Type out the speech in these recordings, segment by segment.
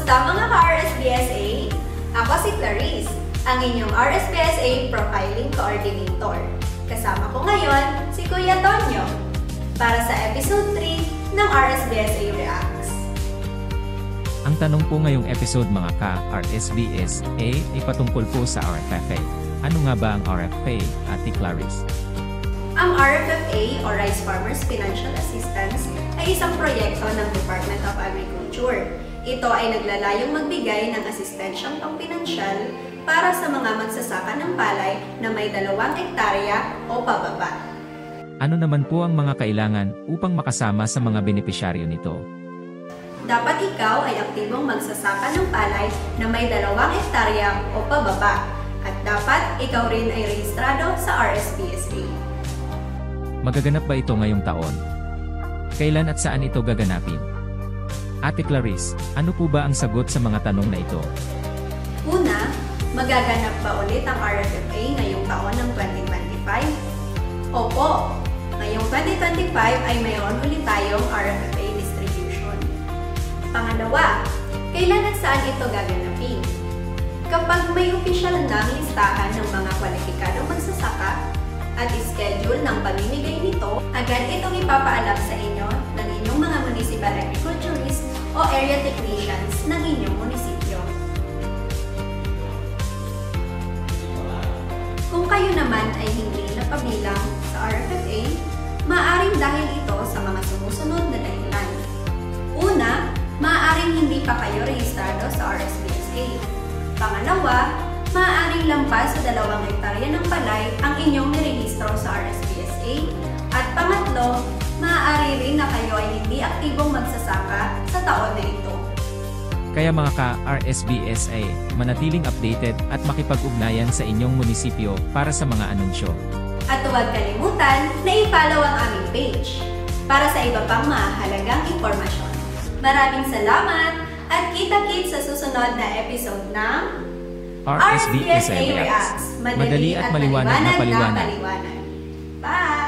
Kumusta mga ka-RSBSA? Ako si Clarice, ang inyong RSBSA Profiling Coordinator. Kasama ko ngayon si Kuya Tonyo para sa episode 3 ng RSBSA Reacts. Ang tanong po ngayong episode mga ka-RSBSA ay patungkol po sa RFFA. Ano nga ba ang RFFA, Ate Clarice? Ang RFFA o Rice Farmers Financial Assistance ay isang proyekto ng Department of Agriculture. Ito ay naglalayong magbigay ng asistensyang pangpinansyal para sa mga magsasaka ng palay na may 2 hektarya o pababa. Ano naman po ang mga kailangan upang makasama sa mga benepisyaryo nito? Dapat ikaw ay aktibong magsasaka ng palay na may 2 hektarya o pababa at dapat ikaw rin ay rehistrado sa RSBSA. Magaganap ba ito ngayong taon? Kailan at saan ito gaganapin? Ate Clarice, ano po ba ang sagot sa mga tanong na ito? Una, magaganap ba ulit ang RFFA ngayong taon ng 2025? Opo, ngayong 2025 ay mayroon ulit tayong RFFA distribution. Pangalawa, kailan at saan ito gaganapin? Kapag may opisyal na listahan ng mga kwalipikadong magsasaka at schedule ng pamimigay nito, agad itong ipapaalam sa inyo ng inyong mga municipal agriculturists o area technicians ng inyong munisipyo. Kung kayo naman ay hindi napabilang sa RFFA, maaaring dahil ito sa mga sumusunod na dahilan. Una, maaaring hindi pa kayo rehistrado sa RSBSA. Pangalawa, maaaring lampas sa 2 hektarya ng palay ang inyong nirehistro sa RSBSA. At pangatlo, maaari rin na kayo ay hindi aktibong magsasaka sa taon na ito. Kaya mga ka-RSBSA, manatiling updated at makipag-ugnayan sa inyong munisipyo para sa mga anunsyo. At huwag kalimutan na i-follow ang aming page para sa iba pang mahalagang impormasyon. Maraming salamat at kita-kits sa susunod na episode ng RSBSA Reacts. Madali at maliwanag na paliwanag. Bye!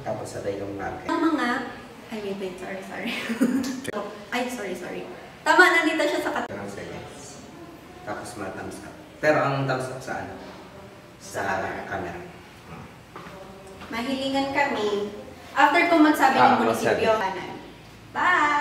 Tapos sabay ng mga ang mga sorry. Sorry. Tama, nandito siya sa seconds. Tapos ma-thumbs up. Pero ang thumbs up saan? Sa camera. Mahilingan kami. After kung magsabi ng munisipyo. Bye!